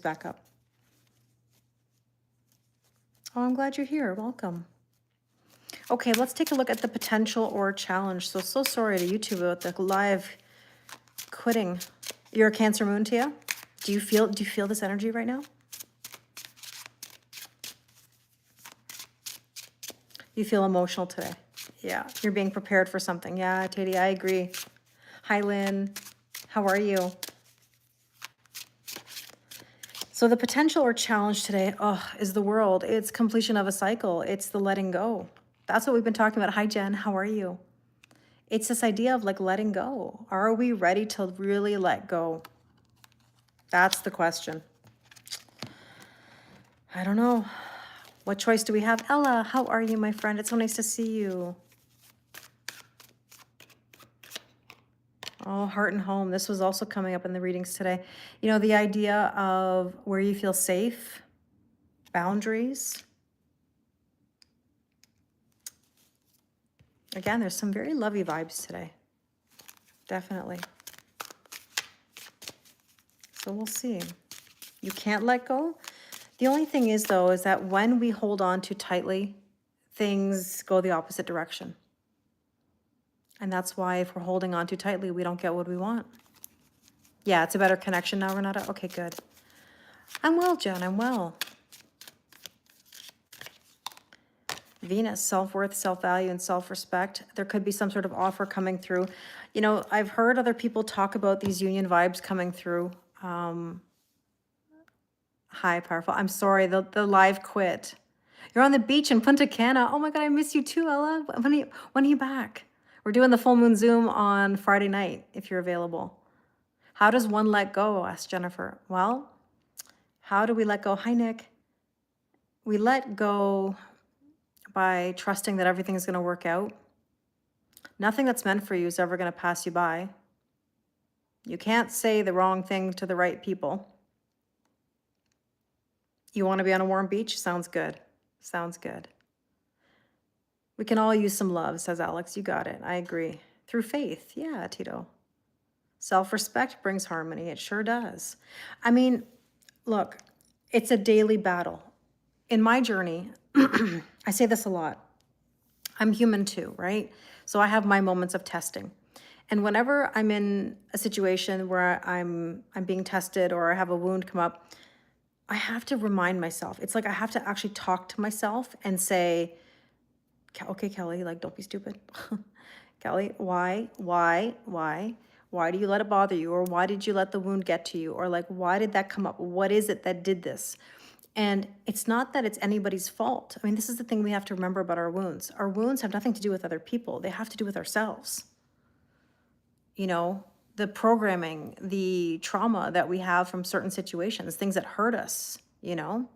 back up. Oh, I'm glad you're here. Welcome. Okay, let's take a look at the potential or challenge. So sorry to YouTube about the live quitting. You're a Cancer moon, Tia? Do you feel this energy right now? You feel emotional today. Yeah, you're being prepared for something. Yeah, Tati, I agree. Hi, Lynn. How are you? So the potential or challenge today, is the world. It's completion of a cycle. It's the letting go. That's what we've been talking about. Hi, Jen. How are you? It's this idea of like letting go. Are we ready to really let go? That's the question. I don't know. What choice do we have? Ella, how are you, my friend? It's so nice to see you. Oh, heart and home. This was also coming up in the readings today. You know, the idea of where you feel safe, boundaries. Again, there's some very lovey vibes today. Definitely. So we'll see. You can't let go. The only thing is, though, is that when we hold on too tightly, things go the opposite direction. And that's why if we're holding on too tightly, we don't get what we want. Yeah, it's a better connection now, Renata. Okay, good. I'm well, Jen. I'm well. Venus, self-worth, self-value, and self-respect. There could be some sort of offer coming through. You know, I've heard other people talk about these union vibes coming through. Hi, powerful. I'm sorry, the live quit. You're on the beach in Punta Cana. Oh my God, I miss you too, Ella. When are you back? We're doing the full moon Zoom on Friday night, if you're available. How does one let go? Asked Jennifer. Well, how do we let go? Hi, Nick. We let go by trusting that everything is going to work out. Nothing that's meant for you is ever going to pass you by. You can't say the wrong thing to the right people. You want to be on a warm beach? Sounds good. Sounds good. We can all use some love, says Alex. You got it. I agree. Through faith. Yeah, Tito. Self-respect brings harmony. It sure does. I mean, look, it's a daily battle. In my journey, I say this a lot. I'm human too, right? So I have my moments of testing. And whenever I'm in a situation where I'm being tested or I have a wound come up, I have to remind myself. It's like I have to actually talk to myself and say, okay, Kelly, like, don't be stupid. Kelly, why do you let it bother you? Or why did you let the wound get to you? Or like, why did that come up? What is it that did this? And it's not that it's anybody's fault. I mean, this is the thing we have to remember about our wounds. Our wounds have nothing to do with other people. They have to do with ourselves. You know, the programming, the trauma that we have from certain situations, things that hurt us, you know.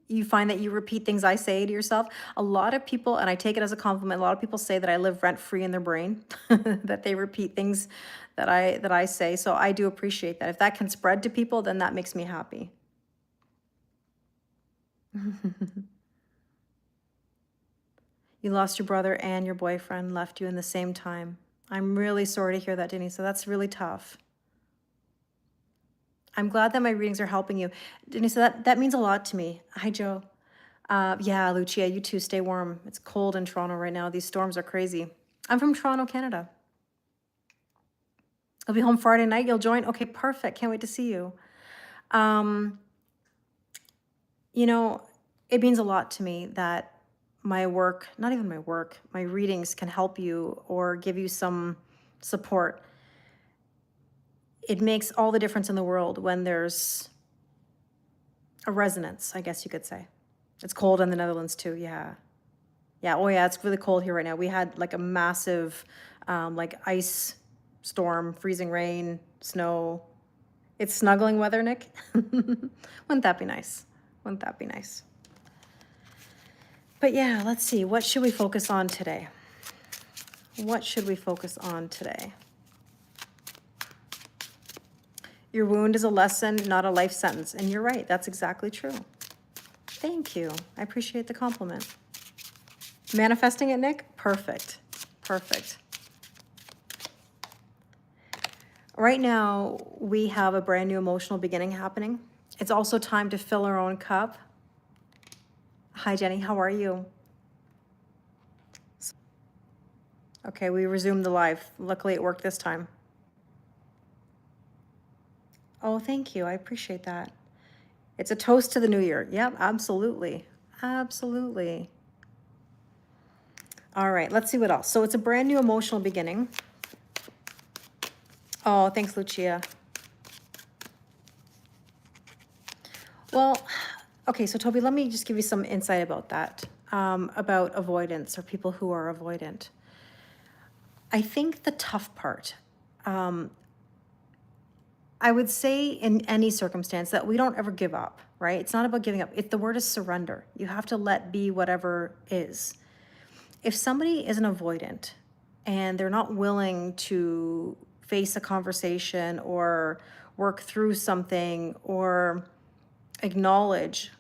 You find that you repeat things I say to yourself. A lot of people, and I take it as a compliment, a lot of people say that I live rent-free in their brain, that they repeat things that I say. So I do appreciate that. If that can spread to people, then that makes me happy. You lost your brother and your boyfriend left you in the same time. I'm really sorry to hear that, Denise. So that's really tough. I'm glad that my readings are helping you. Denise, that means a lot to me. Hi, Joe. Yeah, Lucia, you too. Stay warm. It's cold in Toronto right now. These storms are crazy. I'm from Toronto, Canada. I'll be home Friday night. You'll join? Okay, perfect. Can't wait to see you. You know, it means a lot to me that my work, not even my work, my readings can help you or give you some support. It makes all the difference in the world when there's a resonance, I guess you could say. It's cold in the Netherlands too, yeah. Yeah, oh yeah, it's really cold here right now. We had like a massive like ice storm, freezing rain, snow. It's snuggling weather, Nick. Wouldn't that be nice? Wouldn't that be nice? But yeah, let's see. What should we focus on today? What should we focus on today? Your wound is a lesson, not a life sentence. And you're right. That's exactly true. Thank you. I appreciate the compliment. Manifesting it, Nick? Perfect. Perfect. Right now, we have a brand new emotional beginning happening. It's also time to fill our own cup. Hi, Jenny. How are you? Okay, we resumed the live. Luckily, it worked this time. Oh, thank you. I appreciate that. It's a toast to the new year. Yep, absolutely. Absolutely. All right, let's see what else. So it's a brand new emotional beginning. Oh, thanks, Lucia. Well, okay, so Toby, let me just give you some insight about that, about avoidance or people who are avoidant. I think the tough part, I would say in any circumstance that we don't ever give up, right? It's not about giving up. The word is surrender. You have to let be whatever is. If somebody is an avoidant and they're not willing to face a conversation or work through something or acknowledge,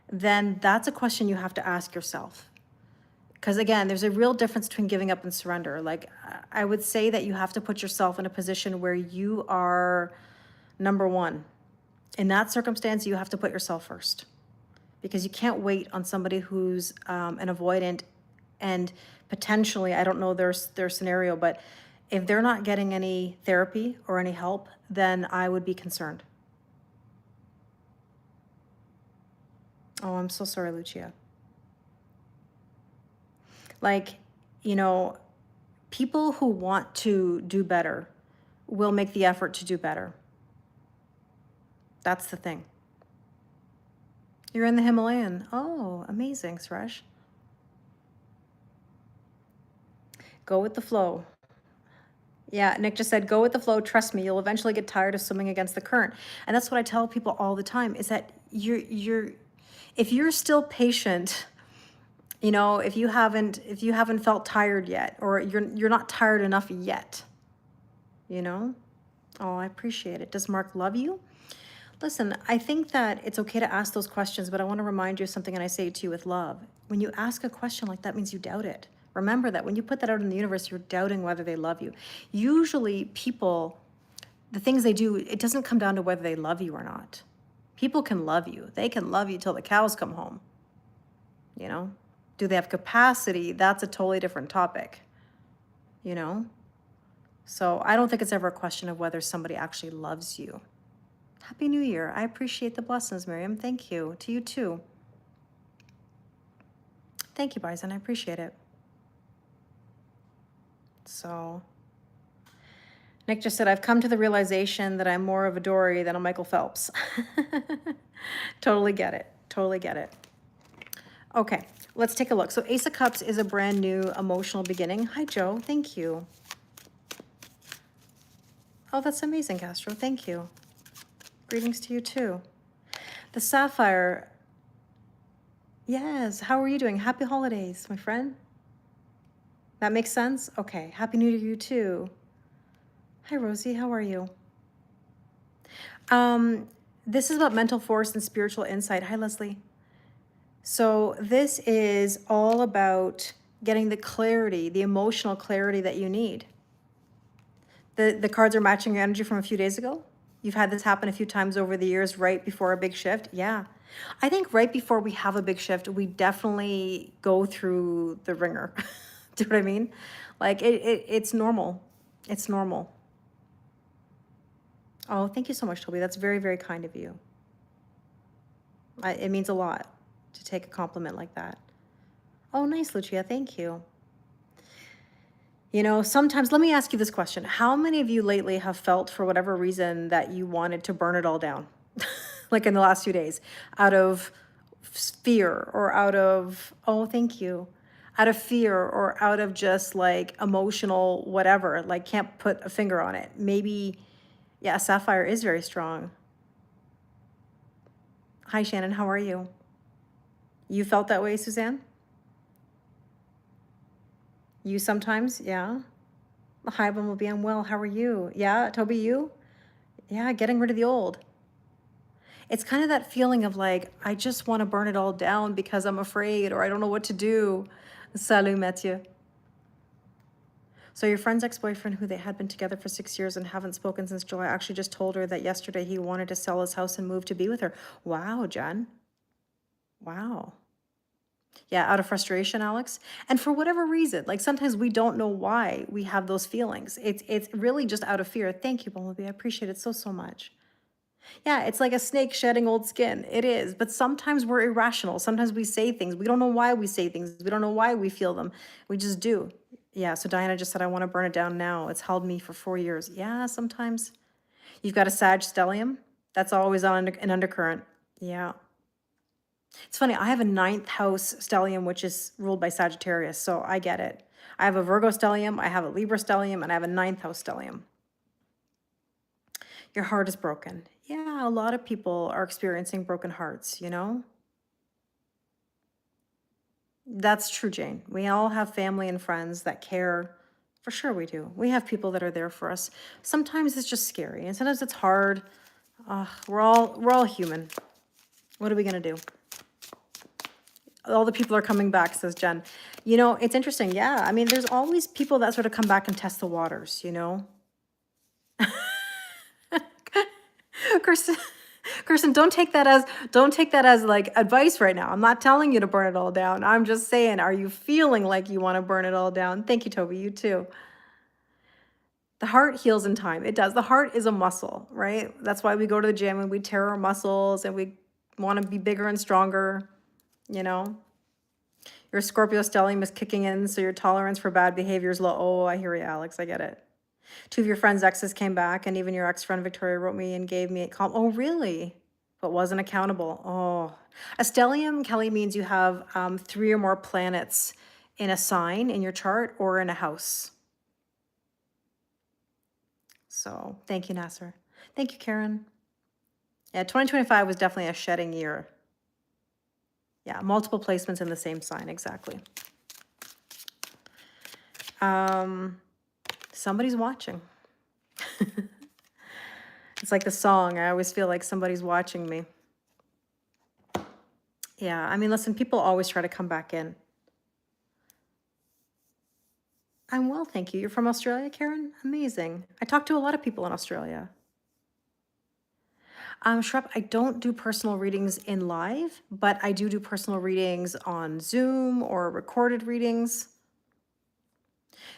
then that's a question you have to ask yourself. Because again, there's a real difference between giving up and surrender. Like, I would say that you have to put yourself in a position where you are number one. In that circumstance, you have to put yourself first, because you can't wait on somebody who's an avoidant and potentially, I don't know their scenario, but if they're not getting any therapy or any help, then I would be concerned. Oh, I'm so sorry, Lucia. Like, you know, people who want to do better will make the effort to do better. That's the thing. You're in the Himalayan. Oh, amazing, Suresh. Go with the flow. Yeah, Nick just said, go with the flow. Trust me, you'll eventually get tired of swimming against the current. And that's what I tell people all the time, is that if you're still patient, you know, if you haven't felt tired yet, or you're not tired enough yet, you know? Oh, I appreciate it. Does Mark love you? Listen, I think that it's okay to ask those questions, but I want to remind you of something, and I say it to you with love. When you ask a question like that, means you doubt it. Remember that when you put that out in the universe, you're doubting whether they love you. Usually people, the things they do, it doesn't come down to whether they love you or not. People can love you. They can love you till the cows come home. You know? Do they have capacity? That's a totally different topic. You know? So I don't think it's ever a question of whether somebody actually loves you. Happy New Year. I appreciate the blessings, Miriam. Thank you. To you too. Thank you, Bison. I appreciate it. So, Nick just said, I've come to the realization that I'm more of a Dory than a Michael Phelps. Totally get it. Totally get it. Okay, let's take a look. So Ace of Cups is a brand new emotional beginning. Hi, Joe. Thank you. Oh, that's amazing, Castro. Thank you. Greetings to you too. The Sapphire. Yes. How are you doing? Happy holidays, my friend. That makes sense? Okay. Happy New Year to you too. Hi, Rosie. How are you? This is about mental force and spiritual insight. Hi, Leslie. So this is all about getting the clarity, the emotional clarity that you need. The cards are matching your energy from a few days ago. You've had this happen a few times over the years, right before a big shift. Yeah. I think right before we have a big shift, we definitely go through the ringer. Do you know what I mean? Like it's normal. It's normal. Oh, thank you so much, Toby. That's very, very kind of you. It means a lot to take a compliment like that. Oh, nice, Lucia. Thank you. You know, sometimes, let me ask you this question. How many of you lately have felt, for whatever reason, that you wanted to burn it all down? Like in the last few days, out of fear or out of, oh, thank you, out of fear or out of just like emotional whatever, like can't put a finger on it. Maybe, yeah, Sapphire is very strong. Hi, Shannon, how are you? You felt that way, Suzanne? You sometimes, yeah? Hi, Bumblebee, I'm well. How are you? Yeah, Toby, you? Yeah, getting rid of the old. It's kind of that feeling of like, I just want to burn it all down because I'm afraid or I don't know what to do. Salut, Mathieu. So your friend's ex-boyfriend, who they had been together for 6 years and haven't spoken since July, actually just told her that yesterday he wanted to sell his house and move to be with her. Wow, Jen. Wow. Yeah, out of frustration, Alex. And for whatever reason, like sometimes we don't know why we have those feelings. It's really just out of fear. Thank you, Bumblebee. I appreciate it so, so much. Yeah, it's like a snake shedding old skin. It is. But sometimes we're irrational. Sometimes we say things. We don't know why we say things. We don't know why we feel them. We just do. Yeah, so Diana just said, I want to burn it down now. It's held me for 4 years. Yeah, sometimes. You've got a Sag stellium. That's always on an undercurrent. Yeah. It's funny, I have a 9th house stellium, which is ruled by Sagittarius, so I get it. I have a Virgo stellium, I have a Libra stellium, and I have a 9th house stellium. Your heart is broken. Yeah, a lot of people are experiencing broken hearts, you know? That's true, Jane. We all have family and friends that care. For sure we do. We have people that are there for us. Sometimes it's just scary, and sometimes it's hard. We're all human. What are we gonna do? All the people are coming back, says Jen. You know, it's interesting. Yeah, I mean, there's always people that sort of come back and test the waters, you know? Kirsten, don't take that as like advice right now. I'm not telling you to burn it all down. I'm just saying, are you feeling like you want to burn it all down? Thank you, Toby. You too. The heart heals in time. It does. The heart is a muscle, right? That's why we go to the gym and we tear our muscles and we want to be bigger and stronger, you know? Your Scorpio stellium is kicking in, so your tolerance for bad behavior is low. Oh, I hear you, Alex. I get it. 2 of your friends' exes came back, and even your ex-friend Victoria wrote me and gave me a call. Oh, really? But wasn't accountable. Oh. A stellium, Kelly, means you have 3 or more planets in a sign in your chart or in a house. So thank you, Nasser. Thank you, Karen. Yeah, 2025 was definitely a shedding year. Yeah, multiple placements in the same sign, exactly. Somebody's watching. It's like the song, I always feel like somebody's watching me. Yeah, I mean, listen, people always try to come back in. I'm well, thank you. You're from Australia, Karen? Amazing. I talk to a lot of people in Australia. Shrep, I don't do personal readings in live, but I do personal readings on Zoom or recorded readings.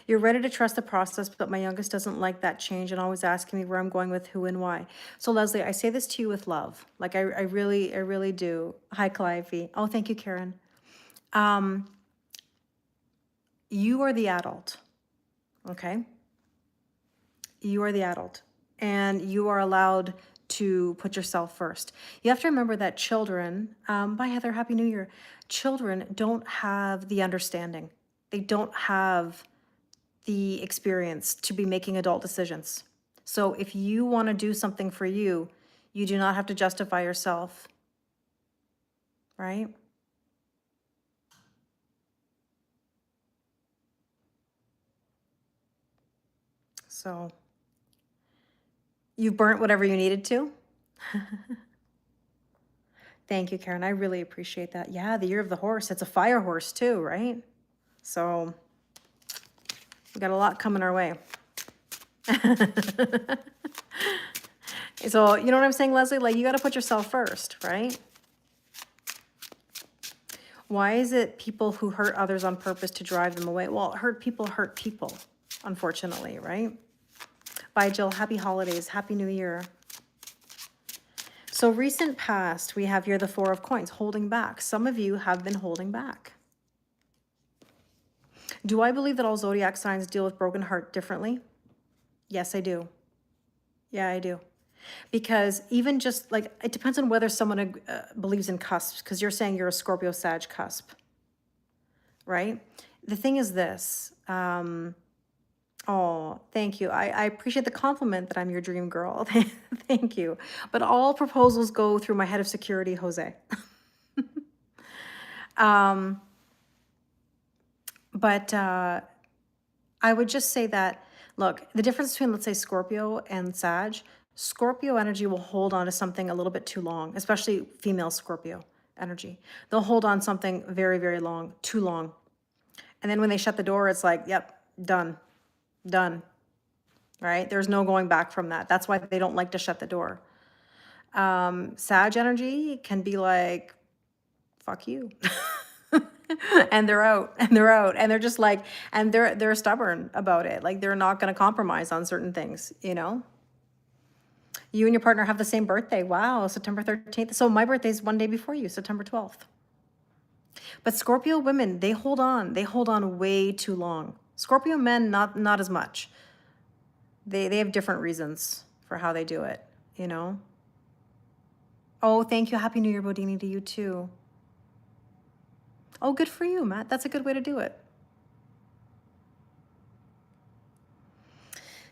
You're ready to trust the process, but my youngest doesn't like that change and always asking me where I'm going with who and why. So Leslie, I say this to you with love. Like I really do. Hi, Clivey. Oh, thank you, Karen. You are the adult, okay? You are the adult, and you are allowed to put yourself first. You have to remember that children, bye Heather, Happy New Year. Children don't have the understanding. They don't have the experience to be making adult decisions. So if you want to do something for you, you do not have to justify yourself, right? So you've burnt whatever you needed to. Thank you, Karen. I really appreciate that. Yeah, the year of the horse. It's a fire horse too, right? So we got a lot coming our way. So, you know what I'm saying, Leslie? Like, you got to put yourself first, right? Why is it people who hurt others on purpose to drive them away? Well, hurt people, unfortunately, right? Bye, Jill. Happy holidays. Happy New Year. So recent past, we have here the 4 of coins, holding back. Some of you have been holding back. Do I believe that all zodiac signs deal with broken heart differently? Yes, I do. Yeah, I do. Because even just like, it depends on whether someone believes in cusps, because you're saying you're a Scorpio Sag cusp, right? The thing is this, oh, thank you. I appreciate the compliment that I'm your dream girl. Thank you. But all proposals go through my head of security, Jose. But I would just say that, look, the difference between, let's say, Scorpio and Sag, Scorpio energy will hold on to something a little bit too long, especially female Scorpio energy. They'll hold on something very, very long, too long. And then when they shut the door, it's like, yep, done. Done. Right? There's no going back from that. That's why they don't like to shut the door. Sag energy can be like, fuck you. And they're out and they're out and they're just like, and they're stubborn about it. Like they're not going to compromise on certain things, you know? You and your partner have the same birthday. Wow, September 13th. So my birthday is one day before you, September 12th. But Scorpio women, they hold on. They hold on way too long. Scorpio men, not as much. They have different reasons for how they do it, you know? Oh, thank you. Happy New Year, Bodini, to you too. Oh, good for you, Matt. That's a good way to do it.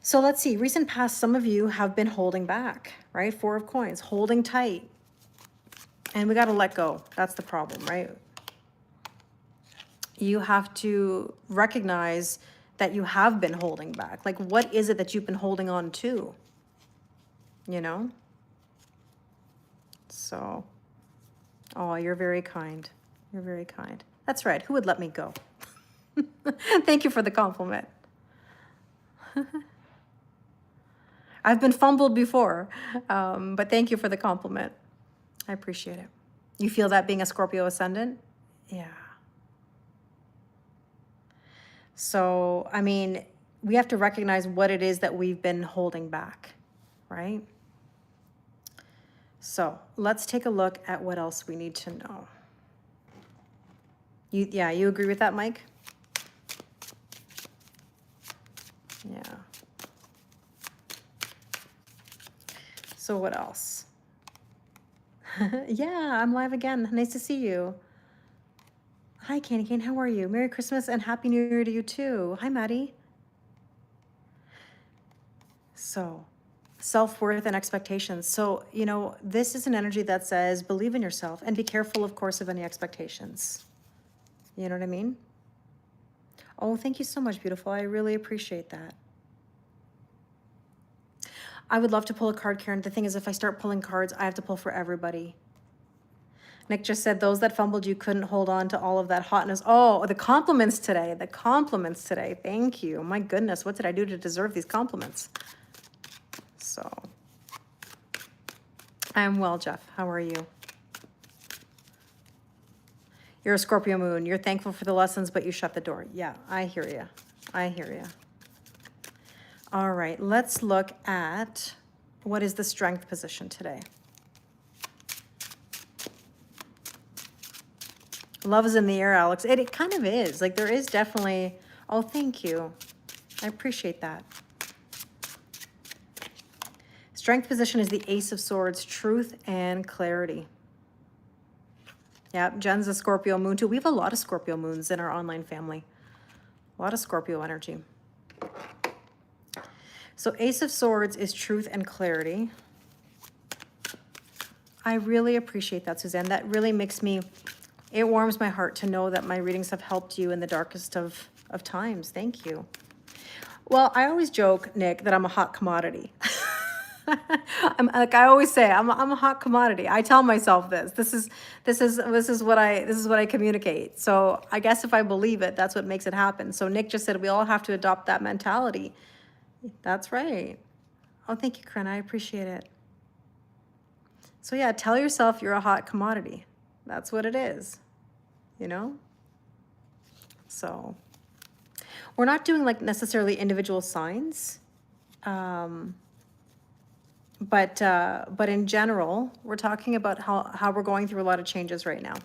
So let's see. Recent past, some of you have been holding back, right? 4 of coins, holding tight. And we got to let go. That's the problem, right? You have to recognize that you have been holding back. Like, what is it that you've been holding on to? You know? So, oh, you're very kind. You're very kind. That's right. Who would let me go? Thank you for the compliment. I've been fumbled before, but thank you for the compliment. I appreciate it. You feel that being a Scorpio ascendant? Yeah. So, I mean, we have to recognize what it is that we've been holding back, right? So let's take a look at what else we need to know. You agree with that, Mike? Yeah. So what else? Yeah, I'm live again. Nice to see you. Hi, Candy Cane. How are you? Merry Christmas and Happy New Year to you too. Hi, Maddie. So, self-worth and expectations. So, you know, this is an energy that says believe in yourself and be careful, of course, of any expectations. You know what I mean? Oh, thank you so much, beautiful. I really appreciate that. I would love to pull a card, Karen. The thing is, if I start pulling cards, I have to pull for everybody. Nick just said, those that fumbled, you couldn't hold on to all of that hotness. Oh, the compliments today. The compliments today. Thank you. My goodness, what did I do to deserve these compliments? So, I'm well, Jeff. How are you? You're a Scorpio moon. You're thankful for the lessons, but you shut the door. Yeah, I hear you. I hear you. All right, let's look at what is the strength position today. Love is in the air, Alex. It kind of is. Like, there is definitely... Oh, thank you. I appreciate that. Strength position is the Ace of Swords, truth and clarity. Yeah, Jen's a Scorpio moon too. We have a lot of Scorpio moons in our online family. A lot of Scorpio energy. So Ace of Swords is truth and clarity. I really appreciate that, Suzanne. That really makes me... It warms my heart to know that my readings have helped you in the darkest of times. Thank you. Well, I always joke, Nick, that I'm a hot commodity. I always say, I'm a hot commodity. I tell myself this. This is what I communicate. So I guess if I believe it, that's what makes it happen. So Nick just said we all have to adopt that mentality. That's right. Oh, thank you, Corinne. I appreciate it. So yeah, tell yourself you're a hot commodity. That's what it is, you know? So we're not doing like necessarily individual signs. But in general, we're talking about how we're going through a lot of changes right now.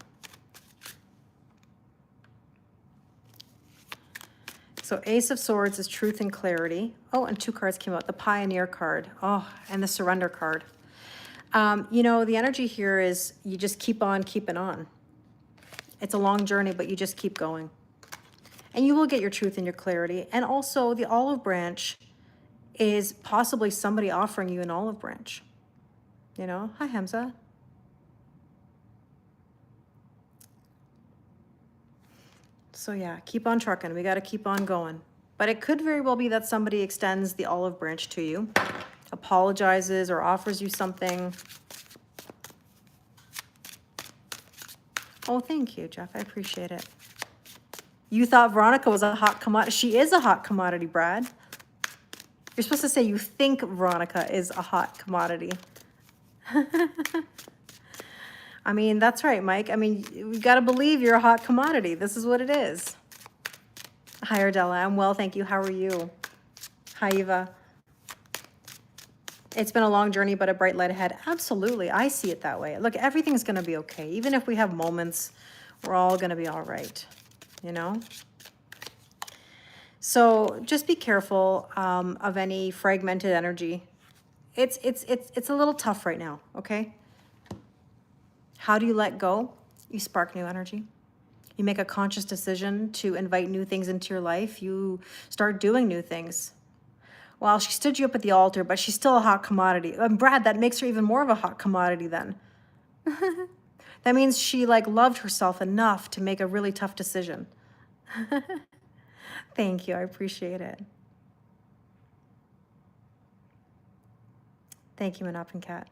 So Ace of Swords is truth and clarity. Oh, and 2 cards came out. The Pioneer card. Oh, and the Surrender card. You know, the energy here is you just keep on keeping on. It's a long journey, but you just keep going. And you will get your truth and your clarity. And also the olive branch is possibly somebody offering you an olive branch. You know? Hi, Hamza. So yeah, keep on trucking. We got to keep on going. But it could very well be that somebody extends the olive branch to you, apologizes or offers you something. Oh, thank you, Jeff. I appreciate it. You thought Veronica was a hot commodity. She is a hot commodity, Brad. You're supposed to say you think Veronica is a hot commodity. I mean, that's right, Mike. I mean, we got to believe you're a hot commodity. This is what it is. Hi, Ardella. I'm well, thank you. How are you? Hi, Eva. It's been a long journey, but a bright light ahead. Absolutely. I see it that way. Look, everything's going to be okay. Even if we have moments, we're all going to be all right, you know? So just be careful of any fragmented energy. It's a little tough right now, okay? How do you let go? You spark new energy. You make a conscious decision to invite new things into your life. You start doing new things. Well, she stood you up at the altar, but she's still a hot commodity. And Brad, that makes her even more of a hot commodity then. That means she like loved herself enough to make a really tough decision. Thank you, I appreciate it. Thank you, Manop and Cat.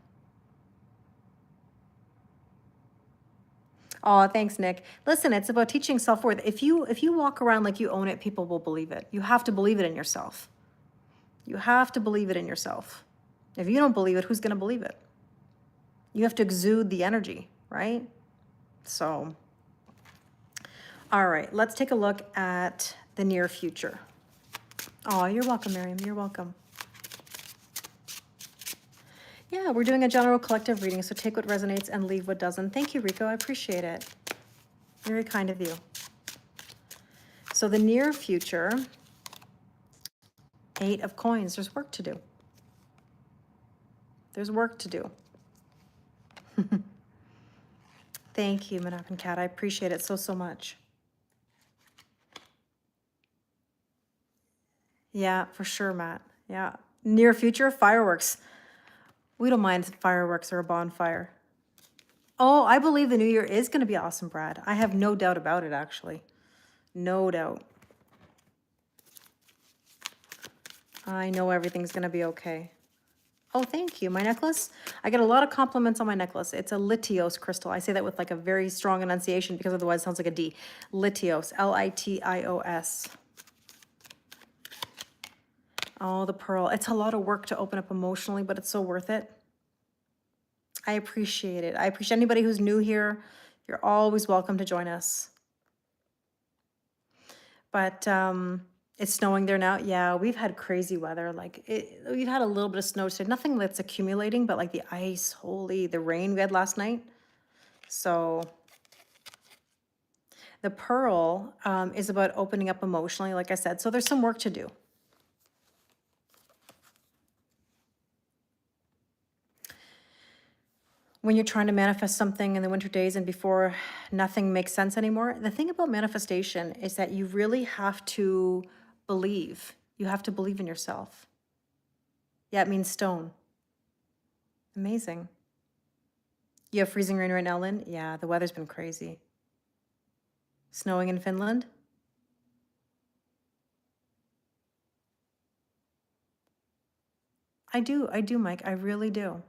Oh, thanks, Nick. Listen, it's about teaching self-worth. If you walk around like you own it, people will believe it. You have to believe it in yourself. You have to believe it in yourself. If you don't believe it, who's going to believe it? You have to exude the energy, right? So, all right, let's take a look at the near future. Oh, you're welcome, Miriam. You're welcome. Yeah, we're doing a general collective reading, so take what resonates and leave what doesn't. Thank you, Rico. I appreciate it. Very kind of you. So the near future, 8 of coins. There's work to do. There's work to do. Thank you, Manap and Kat. I appreciate it so, so much. Yeah, for sure, Matt. Yeah. Near future, fireworks. We don't mind fireworks or a bonfire. Oh, I believe the new year is going to be awesome, Brad. I have no doubt about it, actually. No doubt. I know everything's going to be okay. Oh, thank you. My necklace? I get a lot of compliments on my necklace. It's a Litios crystal. I say that with like a very strong enunciation because otherwise it sounds like a D. Litios, L-I-T-I-O-S. Oh, the pearl. It's a lot of work to open up emotionally, but it's so worth it. I appreciate it. I appreciate anybody who's new here. You're always welcome to join us. But it's snowing there now. Yeah, we've had crazy weather. Like we've had a little bit of snow today. Nothing that's accumulating, but like the ice, the rain we had last night. So the pearl is about opening up emotionally, like I said. So there's some work to do. When you're trying to manifest something in the winter days and before nothing makes sense anymore, the thing about manifestation is that you really have to believe. You have to believe in yourself. Yeah, it means stone. Amazing. You have freezing rain right now, Lynn? Yeah, the weather's been crazy. Snowing in Finland? I do, Mike. I really do.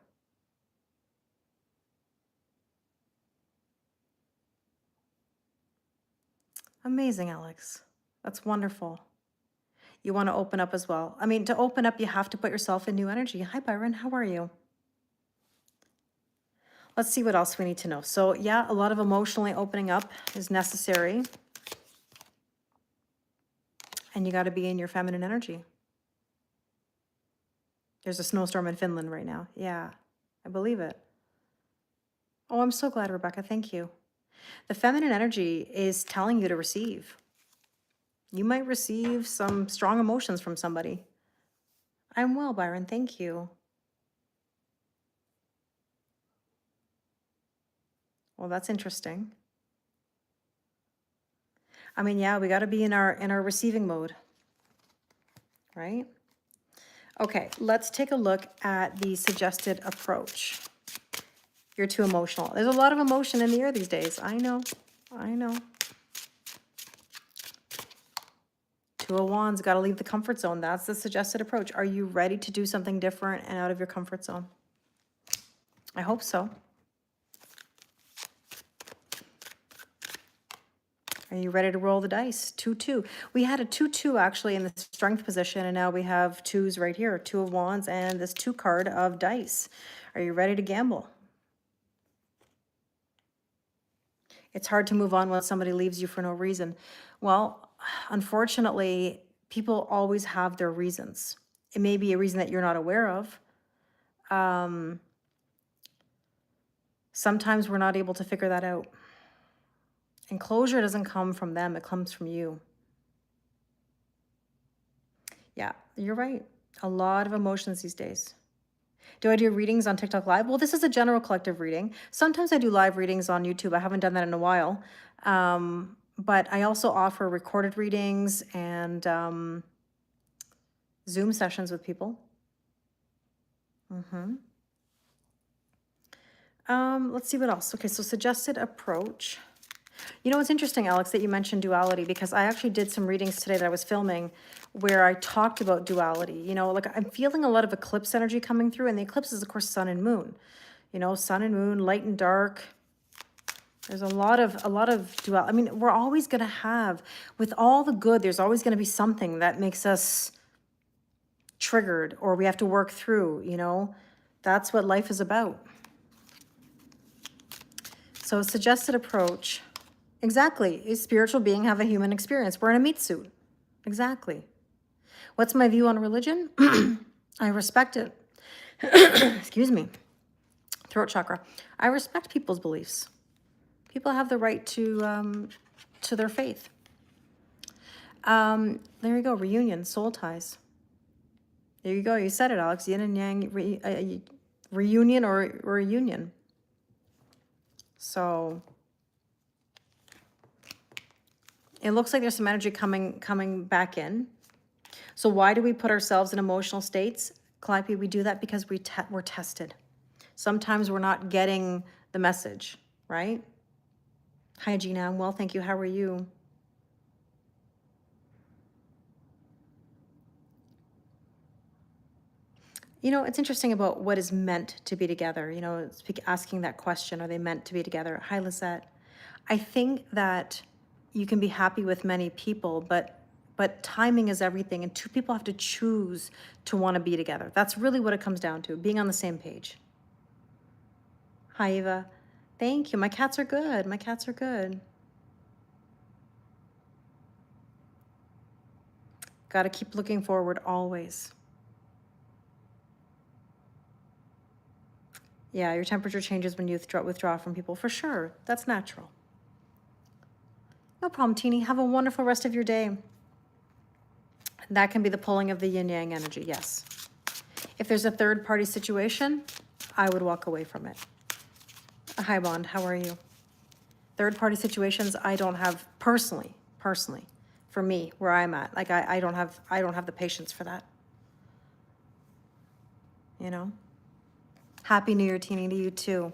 Amazing, Alex. That's wonderful. You want to open up as well. I mean, to open up, you have to put yourself in new energy. Hi, Byron. How are you? Let's see what else we need to know. So, yeah, a lot of emotionally opening up is necessary. And you got to be in your feminine energy. There's a snowstorm in Finland right now. Yeah, I believe it. Oh, I'm so glad, Rebecca. Thank you. The feminine energy is telling you to receive. You might receive some strong emotions from somebody. I'm well, Byron. Thank you. Well, that's interesting. I mean, yeah, we got to be in our receiving mode, right? Okay, let's take a look at the suggested approach. You're too emotional. There's a lot of emotion in the air these days. I know. Two of Wands, got to leave the comfort zone. That's the suggested approach. Are you ready to do something different and out of your comfort zone? I hope so. Are you ready to roll the dice? 2-2. We had a 2-2 actually in the strength position, and now we have twos right here. 2 of wands and this 2 card of dice. Are you ready to gamble? It's hard to move on when somebody leaves you for no reason. Well, unfortunately, people always have their reasons. It may be a reason that you're not aware of. Sometimes we're not able to figure that out. And closure doesn't come from them, it comes from you. Yeah, you're right. A lot of emotions these days. Do I do readings on TikTok Live? Well, this is a general collective reading. Sometimes I do live readings on YouTube. I haven't done that in a while. But I also offer recorded readings and Zoom sessions with people. Let's see what else. Okay, so suggested approach. You know, it's interesting, Alex, that you mentioned duality, because I actually did some readings today that I was filming where I talked about duality. You know, like I'm feeling a lot of eclipse energy coming through, and the eclipse is, of course, sun and moon. You know, sun and moon, light and dark. There's a lot of duality. I mean, we're always going to have, with all the good, there's always going to be something that makes us triggered or we have to work through, you know. That's what life is about. So suggested approach. Exactly. A spiritual being have a human experience. We're in a meat suit. Exactly. What's my view on religion? I respect it. Excuse me. Throat chakra. I respect people's beliefs. People have the right to their faith. There you go. Reunion, soul ties. There you go. You said it, Alex. Yin and yang, reunion or a union. So it looks like there's some energy coming back in. So why do we put ourselves in emotional states? Calliope, we do that because we're tested. Sometimes we're not getting the message, right? Hi, Gina. I'm well, thank you. How are you? You know, it's interesting about what is meant to be together. You know, asking that question, are they meant to be together? Hi, Lisette. I think that you can be happy with many people, but timing is everything, and two people have to choose to want to be together. That's really what it comes down to, being on the same page. Hi, Eva. Thank you. My cats are good. My cats are good. Got to keep looking forward always. Yeah, your temperature changes when you withdraw from people, for sure. That's natural. No problem, Teeny. Have a wonderful rest of your day. That can be the pulling of the yin-yang energy, yes. If there's a third-party situation, I would walk away from it. Hi, Bond. How are you? Third-party situations, I don't have personally, for me, where I'm at. Like I don't have the patience for that. You know? Happy New Year, Teeny, to you too.